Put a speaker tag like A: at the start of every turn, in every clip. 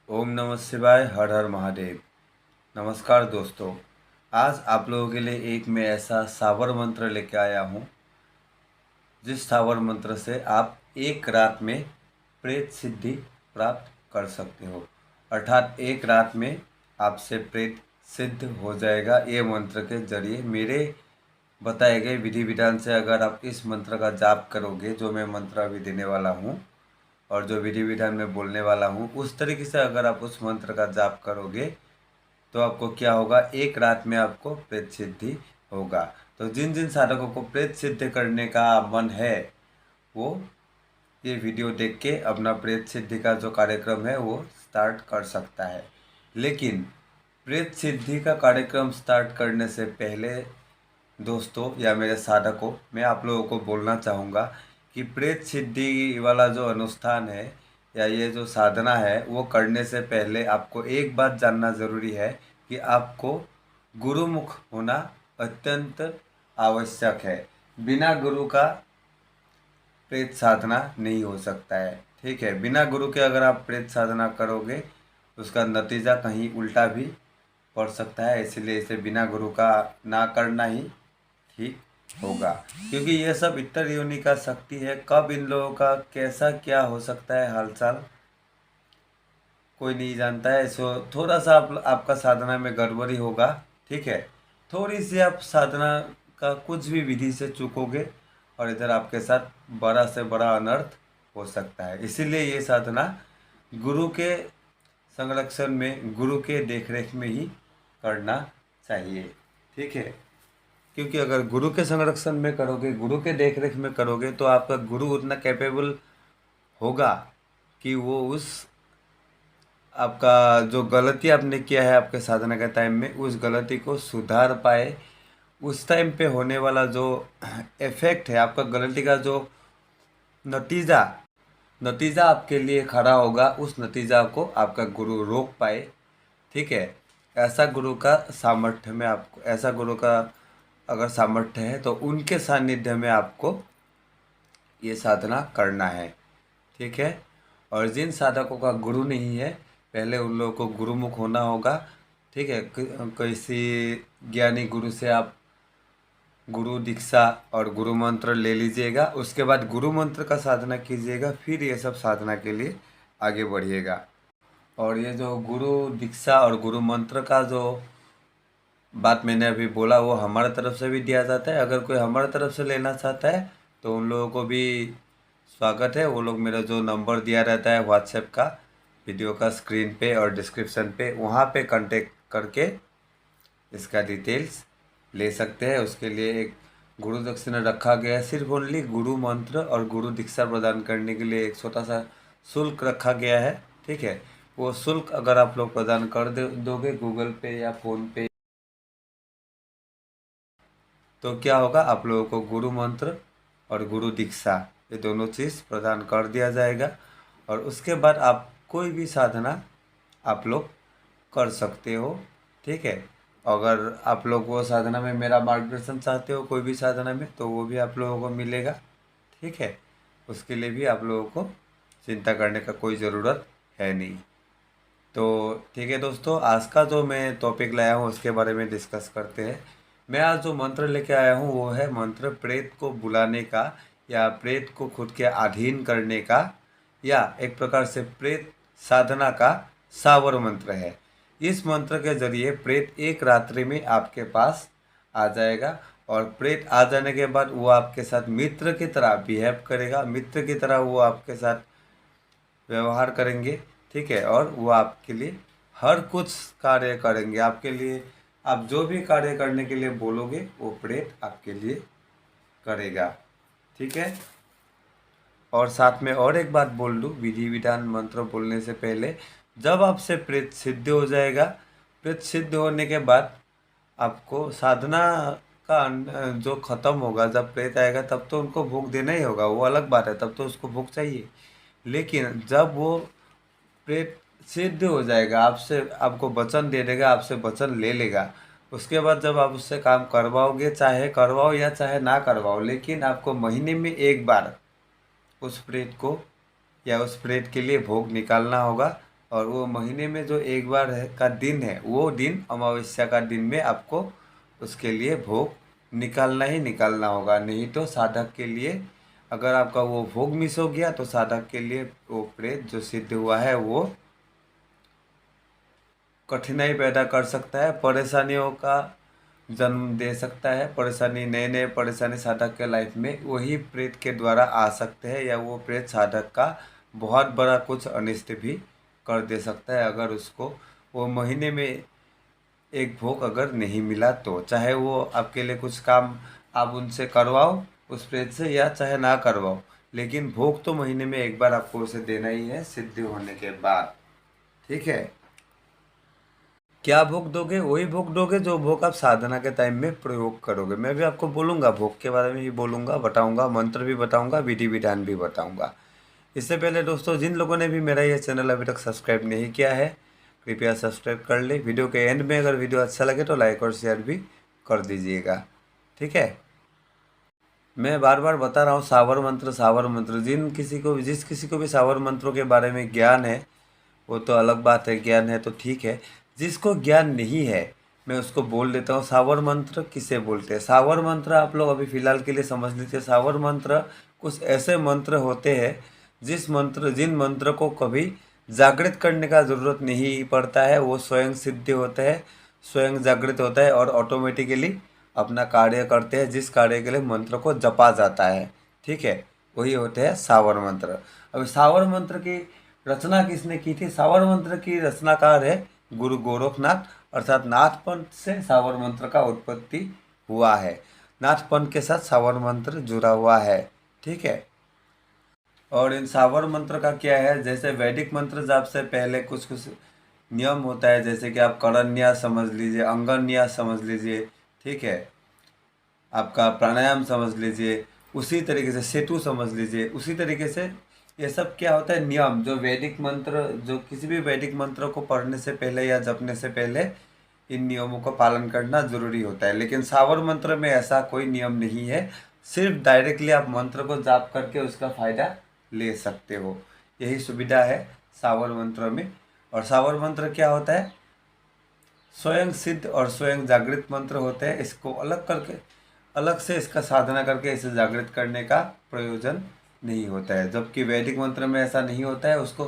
A: ओम नमः शिवाय। हर हर महादेव। नमस्कार दोस्तों, आज आप लोगों के लिए एक मैं ऐसा सावर मंत्र लेके आया हूँ जिस सावर मंत्र से आप एक रात में प्रेत सिद्धि प्राप्त कर सकते हो। अर्थात एक रात में आपसे प्रेत सिद्ध हो जाएगा ये मंत्र के जरिए। मेरे बताए गए विधि विधान से अगर आप इस मंत्र का जाप करोगे, जो मैं मंत्र अभी देने वाला हूँ और जो विधि विधान में बोलने वाला हूँ, उस तरीके से अगर आप उस मंत्र का जाप करोगे तो आपको क्या होगा, एक रात में आपको प्रेत सिद्धि होगा। तो जिन जिन साधकों को प्रेत सिद्ध करने का मन है वो ये वीडियो देख के अपना प्रेत सिद्धि का जो कार्यक्रम है वो स्टार्ट कर सकता है। लेकिन प्रेत सिद्धि का कार्यक्रम स्टार्ट करने से पहले दोस्तों या मेरे साधकों, मैं आप लोगों को बोलना चाहूँगा कि प्रेत सिद्धि वाला जो अनुष्ठान है या ये जो साधना है वो करने से पहले आपको एक बात जानना ज़रूरी है कि आपको गुरुमुख होना अत्यंत आवश्यक है। बिना गुरु का प्रेत साधना नहीं हो सकता है। ठीक है, बिना गुरु के अगर आप प्रेत साधना करोगे उसका नतीजा कहीं उल्टा भी पड़ सकता है। इसलिए इसे बिना गुरु का ना करना ही ठीक होगा, क्योंकि ये सब इतर योनि का शक्ति है। कब इन लोगों का कैसा क्या हो सकता है हालचाल कोई नहीं जानता है। सो थोड़ा सा आपका साधना में गड़बड़ी होगा। ठीक है, थोड़ी सी आप साधना का कुछ भी विधि से चूकोगे और इधर आपके साथ बड़ा से बड़ा अनर्थ हो सकता है। इसीलिए ये साधना गुरु के संरक्षण में, गुरु के देखरेख में ही करना चाहिए। ठीक है, क्योंकि अगर गुरु के संरक्षण में करोगे, गुरु के देखरेख में करोगे तो आपका गुरु उतना कैपेबल होगा कि वो उस आपका जो गलती आपने किया है आपके साधना के टाइम में, उस गलती को सुधार पाए। उस टाइम पे होने वाला जो इफेक्ट है, आपका गलती का जो नतीजा नतीजा आपके लिए खड़ा होगा, उस नतीजा को आपका गुरु रोक पाए। ठीक है, ऐसा गुरु का सामर्थ्य में आपको, ऐसा गुरु का अगर सामर्थ्य है तो उनके सानिध्य में आपको ये साधना करना है। ठीक है, और जिन साधकों का गुरु नहीं है पहले उन लोगों को गुरुमुख होना होगा। ठीक है, किसी ज्ञानी गुरु से आप गुरु दीक्षा और गुरु मंत्र ले लीजिएगा। उसके बाद गुरु मंत्र का साधना कीजिएगा, फिर ये सब साधना के लिए आगे बढ़िएगा। और ये जो गुरु दीक्षा और गुरु मंत्र का जो बात मैंने अभी बोला वो हमारे तरफ से भी दिया जाता है। अगर कोई हमारे तरफ से लेना चाहता है तो उन लोगों को भी स्वागत है। वो लोग मेरा जो नंबर दिया रहता है व्हाट्सएप का, वीडियो का स्क्रीन पे और डिस्क्रिप्शन पे, वहाँ पे कांटेक्ट करके इसका डिटेल्स ले सकते हैं। उसके लिए एक गुरु दक्षिणा रखा गया है, सिर्फ ओनली गुरु मंत्र और गुरु दीक्षा प्रदान करने के लिए एक छोटा सा शुल्क रखा गया है। ठीक है, वो शुल्क अगर आप लोग प्रदान कर दोगे गूगल पे या फ़ोन पे, तो क्या होगा, आप लोगों को गुरु मंत्र और गुरु दीक्षा ये दोनों चीज़ प्रदान कर दिया जाएगा। और उसके बाद आप कोई भी साधना आप लोग कर सकते हो। ठीक है, अगर आप लोग वो साधना में मेरा मार्गदर्शन चाहते हो कोई भी साधना में तो वो भी आप लोगों को मिलेगा। ठीक है, उसके लिए भी आप लोगों को चिंता करने का कोई ज़रूरत है नहीं। तो ठीक है दोस्तों, आज का जो मैं टॉपिक लाया हूँ उसके बारे में डिस्कस करते हैं। मैं आज जो मंत्र लेके आया हूँ वो है मंत्र प्रेत को बुलाने का, या प्रेत को खुद के अधीन करने का, या एक प्रकार से प्रेत साधना का सावर मंत्र है। इस मंत्र के जरिए प्रेत एक रात्रि में आपके पास आ जाएगा और प्रेत आ जाने के बाद वो आपके साथ मित्र की तरह बिहेव करेगा, मित्र की तरह वो आपके साथ व्यवहार करेंगे। ठीक है, और वो आपके लिए हर कुछ कार्य करेंगे आपके लिए। आप जो भी कार्य करने के लिए बोलोगे वो प्रेत आपके लिए करेगा। ठीक है, और साथ में और एक बात बोल दूँ, विधि विधान मंत्र बोलने से पहले, जब आपसे प्रेत सिद्ध हो जाएगा, प्रेत सिद्ध होने के बाद आपको साधना का जो खत्म होगा, जब प्रेत आएगा तब तो उनको भोग देना ही होगा, वो अलग बात है, तब तो उसको भोग चाहिए। लेकिन जब वो प्रेत सिद्ध हो जाएगा, आपसे आपको वचन दे देगा, आपसे वचन ले लेगा, उसके बाद जब आप उससे काम करवाओगे, चाहे करवाओ या चाहे ना करवाओ, लेकिन आपको महीने में एक बार उस प्रेत को या उस प्रेत के लिए भोग निकालना होगा और वो महीने में जो एक बार है का दिन है, वो दिन अमावस्या का दिन में आपको उसके लिए भोग निकालना ही निकालना होगा। नहीं तो साधक के लिए, अगर आपका वो भोग मिस हो गया तो साधक के लिए वो प्रेत जो सिद्ध हुआ है वो कठिनाई पैदा कर सकता है, परेशानियों का जन्म दे सकता है। परेशानी, नए नए परेशानी साधक के लाइफ में वही प्रेत के द्वारा आ सकते हैं, या वो प्रेत साधक का बहुत बड़ा कुछ अनिष्ट भी कर दे सकता है अगर उसको वो महीने में एक भोग अगर नहीं मिला तो। चाहे वो आपके लिए कुछ काम आप उनसे करवाओ उस प्रेत से, या चाहे ना करवाओ, लेकिन भोग तो महीने में एक बार आपको उसे देना ही है सिद्ध होने के बाद। ठीक है। क्या भोग दोगे? वही भोग दोगे जो भोग आप साधना के टाइम में प्रयोग करोगे। मैं भी आपको बोलूँगा, भोग के बारे में ही बोलूँगा, बताऊँगा, मंत्र भी बताऊँगा, विधि विधान भी बताऊँगा। इससे पहले दोस्तों, जिन लोगों ने भी मेरा ये चैनल अभी तक सब्सक्राइब नहीं किया है, कृपया सब्सक्राइब कर ले। वीडियो के एंड में अगर वीडियो अच्छा लगे तो लाइक और शेयर भी कर दीजिएगा। ठीक है। मैं बार बार बता रहा हूँ, सावर मंत्र, सावर मंत्र। जिस किसी को भी सावर मंत्रों के बारे में ज्ञान है वो तो अलग बात है, ज्ञान है तो ठीक है। जिसको ज्ञान नहीं है मैं उसको बोल देता हूँ, सावर मंत्र किसे बोलते हैं। सावर मंत्र आप लोग अभी फ़िलहाल के लिए समझ लीजिए। सावर मंत्र कुछ ऐसे मंत्र होते हैं जिन मंत्र को कभी जागृत करने का ज़रूरत नहीं पड़ता है, वो स्वयं सिद्ध होते हैं, स्वयं जागृत होता है और ऑटोमेटिकली अपना कार्य करते हैं, जिस कार्य के लिए मंत्र को जपा जाता है। ठीक है, वही होते हैं सावर मंत्र। अब सावर मंत्र की रचना किसने की थी? सावर मंत्र की रचनाकार है गुरु गोरखनाथ, अर्थात नाथपंथ से सावर मंत्र का उत्पत्ति हुआ है। नाथपंथ के साथ सावर मंत्र जुड़ा हुआ है। ठीक है। और इन सावर मंत्र का क्या है, जैसे वैदिक मंत्र जाप से पहले कुछ कुछ नियम होता है, जैसे कि आप करन्यास समझ लीजिए, अंगन्यास समझ लीजिए। ठीक है। आपका प्राणायाम समझ लीजिए, उसी तरीके से सेतु समझ लीजिए। उसी तरीके से ये सब क्या होता है, नियम, जो वैदिक मंत्र, जो किसी भी वैदिक मंत्र को पढ़ने से पहले या जपने से पहले इन नियमों का पालन करना जरूरी होता है। लेकिन सावर मंत्र में ऐसा कोई नियम नहीं है, सिर्फ डायरेक्टली आप मंत्र को जाप करके उसका फायदा ले सकते हो। यही सुविधा है सावर मंत्र में। और सावर मंत्र क्या होता है, स्वयं सिद्ध और स्वयं जागृत मंत्र होते हैं। इसको अलग से इसका साधना करके इसे जागृत करने का प्रयोजन नहीं होता है। जबकि वैदिक मंत्र में ऐसा नहीं होता है। उसको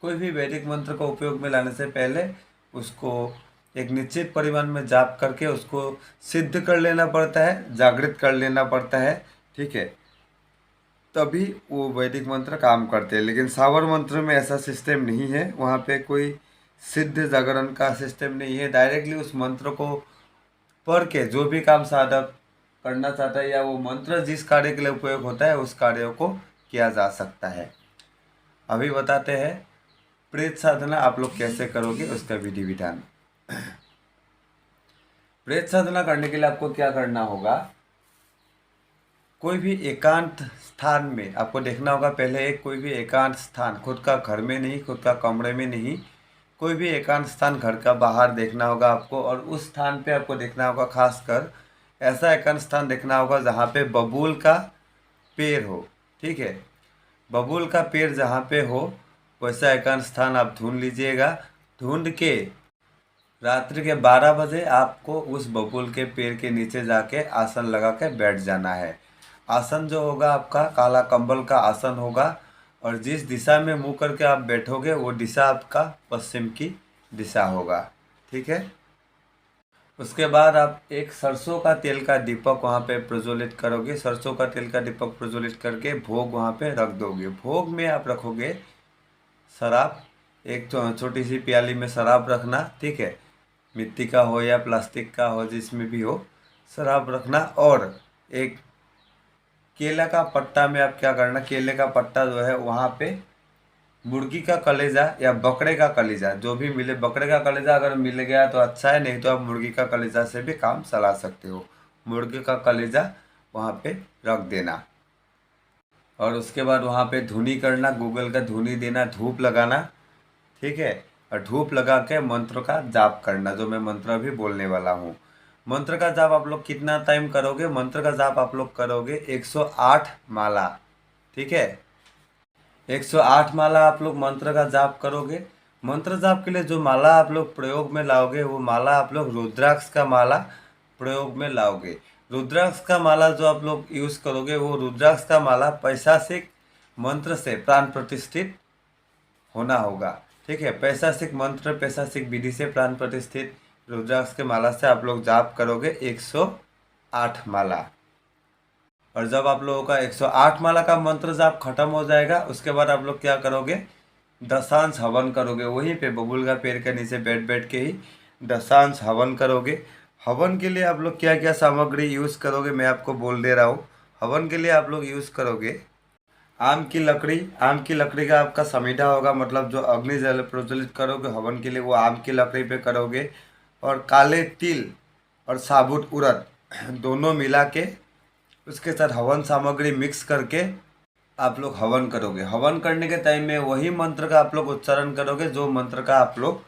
A: कोई भी वैदिक मंत्र को उपयोग में लाने से पहले उसको एक निश्चित परिमाण में जाप करके उसको सिद्ध कर लेना पड़ता है, जागृत कर लेना पड़ता है। ठीक है, तभी वो वैदिक मंत्र काम करते हैं। लेकिन सावर मंत्र में ऐसा सिस्टम नहीं है, वहाँ पे कोई सिद्ध जागरण का सिस्टम नहीं है। डायरेक्टली उस मंत्र को पढ़ के जो भी काम साधक करना चाहता है, या वो मंत्र जिस कार्य के लिए उपयोग होता है, उस कार्यों को किया जा सकता है। अभी बताते हैं प्रेत साधना आप लोग कैसे करोगे, उसका विधि विधान। प्रेत साधना करने के लिए आपको क्या करना होगा, कोई भी एकांत स्थान में आपको देखना होगा। पहले एक कोई भी एकांत स्थान, खुद का घर में नहीं, खुद का कमरे में नहीं, कोई भी एकांत स्थान घर का बाहर देखना होगा आपको। और उस स्थान पे आपको देखना होगा, खासकर ऐसा एकांत स्थान देखना होगा जहाँ पे बबूल का पेड़ हो। ठीक है, बबूल का पेड़ जहाँ पे हो वैसा एकांत स्थान आप ढूंढ लीजिएगा। ढूंढ के रात्रि के 12 बजे आपको उस बबूल के पेड़ के नीचे जाके आसन लगा के बैठ जाना है। आसन जो होगा आपका काला कंबल का आसन होगा, और जिस दिशा में मुंह करके आप बैठोगे वो दिशा आपका पश्चिम की दिशा होगा। ठीक है। उसके बाद आप एक सरसों का तेल का दीपक वहाँ पे प्रज्वलित करोगे। सरसों का तेल का दीपक प्रज्वलित करके भोग वहाँ पे रख दोगे। भोग में आप रखोगे शराब, एक छोटी सी प्याली में शराब रखना। ठीक है, मिट्टी का हो या प्लास्टिक का हो, जिसमें भी हो शराब रखना। और एक केला का पट्टा में आप क्या करना, केले का पट्टा जो है वहाँ पे मुर्गी का कलेजा या बकरे का कलेजा जो भी मिले, बकरे का कलेजा अगर मिल गया तो अच्छा है, नहीं तो आप मुर्गी का कलेजा से भी काम चला सकते हो। मुर्गी का कलेजा वहाँ पे रख देना। और उसके बाद वहाँ पे धुनी करना, गूगल का धुनी देना, धूप लगाना। ठीक है, और धूप लगा के मंत्र का जाप करना, जो मैं मंत्र भी बोलने वाला हूँ। मंत्र का जाप आप लोग कितना टाइम करोगे, मंत्र का जाप आप लोग करोगे 108 माला। ठीक है, 108 माला आप लोग मंत्र का जाप करोगे। मंत्र जाप के लिए जो माला आप लोग प्रयोग में लाओगे वो माला आप लोग रुद्राक्ष का माला प्रयोग में लाओगे। रुद्राक्ष का माला जो आप लोग यूज करोगे वो रुद्राक्ष का माला पैशासिक मंत्र से प्राण प्रतिष्ठित होना होगा। ठीक है, पैशासिक मंत्र पैशासिक विधि से प्राण प्रतिष्ठित रुद्राक्ष के माला से आप लोग जाप करोगे 108 माला। और जब आप लोगों का 108 माला का मंत्र जाप खत्म हो जाएगा उसके बाद आप लोग क्या करोगे, दशांश हवन करोगे। वहीं पे बबूल का पेड़ के नीचे बैठ के ही दशांश हवन करोगे। हवन के लिए आप लोग क्या क्या सामग्री यूज़ करोगे मैं आपको बोल दे रहा हूँ। हवन के लिए आप लोग यूज़ करोगे आम की लकड़ी। आम की लकड़ी का आपका समीधा होगा, मतलब जो अग्नि जल प्रज्वलित करोगे हवन के लिए वो आम की लकड़ी पे करोगे। और काले तिल और साबुत उड़द दोनों मिला के उसके साथ हवन सामग्री मिक्स करके आप लोग हवन करोगे। हवन करने के टाइम में वही मंत्र का आप लोग उच्चारण करोगे जो मंत्र का आप लोग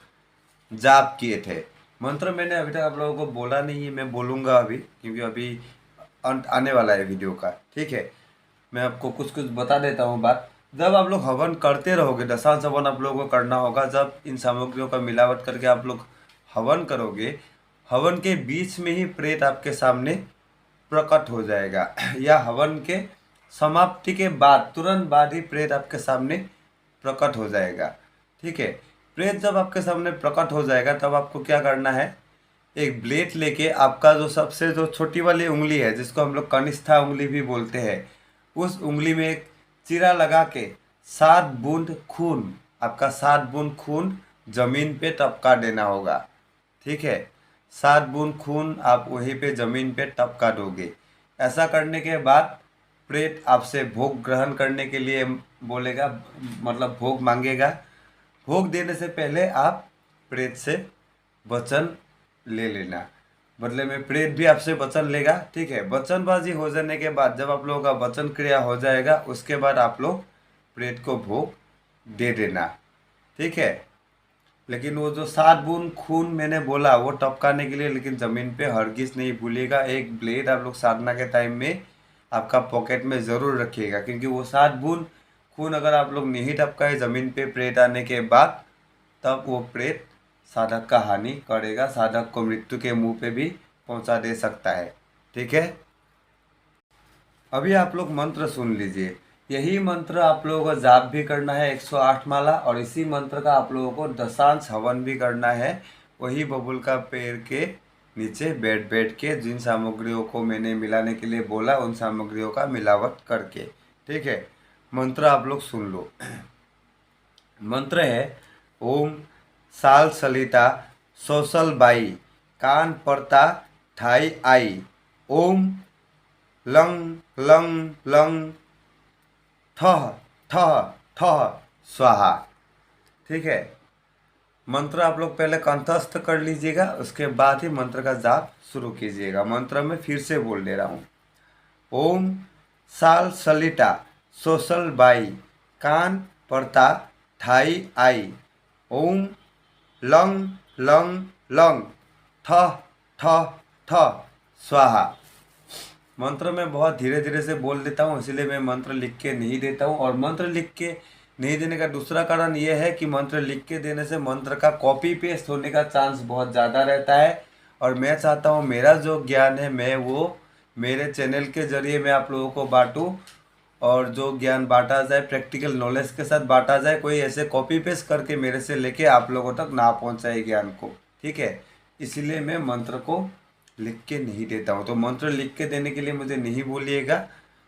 A: जाप किए थे। मंत्र मैंने अभी तक आप लोगों को बोला नहीं है, मैं बोलूँगा अभी, क्योंकि अभी अंत आने वाला है वीडियो का। ठीक है, मैं आपको कुछ कुछ बता देता हूँ बात। जब आप लोग हवन करते रहोगे, दशांश हवन आप लोगों को करना होगा। जब इन सामग्रियों का मिलावट करके आप लोग हवन करोगे, हवन के बीच में ही प्रेत आपके सामने प्रकट हो जाएगा या हवन के समाप्ति के बाद तुरंत बाद ही प्रेत आपके सामने प्रकट हो जाएगा। ठीक है, प्रेत जब आपके सामने प्रकट हो जाएगा तब आपको क्या करना है, एक ब्लेड लेके आपका जो सबसे जो छोटी वाली उंगली है जिसको हम लोग कनिष्ठा उंगली भी बोलते हैं, उस उंगली में एक चीरा लगा के 7 बूंद खून, आपका 7 बूंद खून जमीन पे टपका देना होगा। ठीक है, 7 बूंद खून आप वहीं पे जमीन पे टपका दोगे। ऐसा करने के बाद प्रेत आपसे भोग ग्रहण करने के लिए बोलेगा, मतलब भोग मांगेगा। भोग देने से पहले आप प्रेत से वचन ले लेना, बदले में प्रेत भी आपसे वचन लेगा। ठीक है, वचनबाजी हो जाने के बाद जब आप लोगों का वचन क्रिया हो जाएगा उसके बाद आप लोग प्रेत को भोग दे देना। ठीक है, लेकिन वो जो 7 बूंद खून मैंने बोला वो टपकाने के लिए, लेकिन ज़मीन पे हरगिज नहीं भूलिएगा। एक ब्लेड आप लोग साधना के टाइम में आपका पॉकेट में ज़रूर रखिएगा, क्योंकि वो 7 बूंद खून अगर आप लोग नहीं टपकाए ज़मीन पे प्रेत आने के बाद, तब वो प्रेत साधक का हानि करेगा, साधक को मृत्यु के मुंह पे भी पहुंचा दे सकता है। ठीक है, अभी आप लोग मंत्र सुन लीजिए। यही मंत्र आप लोगों को जाप भी करना है 108 माला, और इसी मंत्र का आप लोगों को दशांश हवन भी करना है वही बबूल का पेड़ के नीचे बैठ के, जिन सामग्रियों को मैंने मिलाने के लिए बोला उन सामग्रियों का मिलावट करके। ठीक है, मंत्र आप लोग सुन लो। मंत्र है ओम साल सलिता सोसल बाई कान परता ठाई आई ओम लंग लंग लंग थह थह थह स्वाहा। ठीक है, मंत्र आप लोग पहले कंठस्थ कर लीजिएगा, उसके बाद ही मंत्र का जाप शुरू कीजिएगा। मंत्र में फिर से बोल दे रहा हूँ। ओम साल सलिटा सोसल बाई कान परता ठाई आई ओम लंग लंग लंग थ थ थ स्वाहा। मंत्र में बहुत धीरे धीरे से बोल देता हूँ, इसलिए मैं मंत्र लिख के नहीं देता हूँ। और मंत्र लिख के नहीं देने का दूसरा कारण यह है कि मंत्र लिख के देने से मंत्र का कॉपी पेस्ट होने का चांस बहुत ज़्यादा रहता है, और मैं चाहता हूँ मेरा जो ज्ञान है मैं वो मेरे चैनल के जरिए मैं आप लोगों को बांटूँ, और जो ज्ञान बांटा जाए प्रैक्टिकल नॉलेज के साथ बांटा जाए। कोई ऐसे कॉपी पेस्ट करके मेरे से लेके आप लोगों तक ना पहुंचाए ज्ञान को। ठीक है, इसीलिए मैं मंत्र को लिख के नहीं देता हूँ। तो मंत्र लिख के देने के लिए मुझे नहीं बोलिएगा।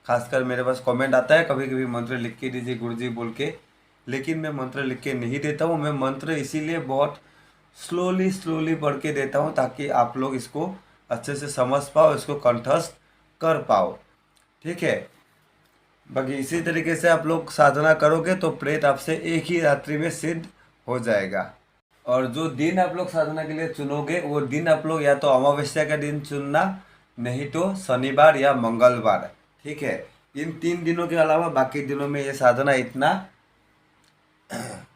A: खासकर मेरे पास कमेंट आता है कभी कभी मंत्र लिख के दीजिए गुरुजी बोल के, लेकिन मैं मंत्र लिख के नहीं देता हूँ। मैं मंत्र इसीलिए बहुत स्लोली पढ़ के देता हूँ ताकि आप लोग इसको अच्छे से समझ पाओ, इसको कंठस्थ कर पाओ। ठीक है, बाकी इसी तरीके से आप लोग साधना करोगे तो प्रेत आपसे एक ही रात्रि में सिद्ध हो जाएगा। और जो दिन आप लोग साधना के लिए चुनोगे वो दिन आप लोग या तो अमावस्या का दिन चुनना, नहीं तो शनिवार या मंगलवार। ठीक है, इन 3 दिनों के अलावा बाकी दिनों में ये साधना इतना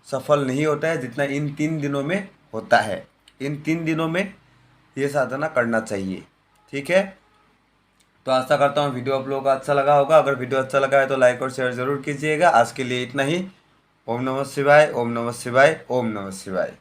A: सफल नहीं होता है जितना इन 3 दिनों में होता है। इन 3 दिनों में ये साधना करना चाहिए। ठीक है, तो आशा करता हूँ वीडियो आप लोगों को अच्छा लगा होगा। अगर वीडियो अच्छा लगा है तो लाइक और शेयर ज़रूर कीजिएगा। आज के लिए इतना ही। ओम नमः शिवाय, ओम नमः शिवाय, ओम नमः शिवाय।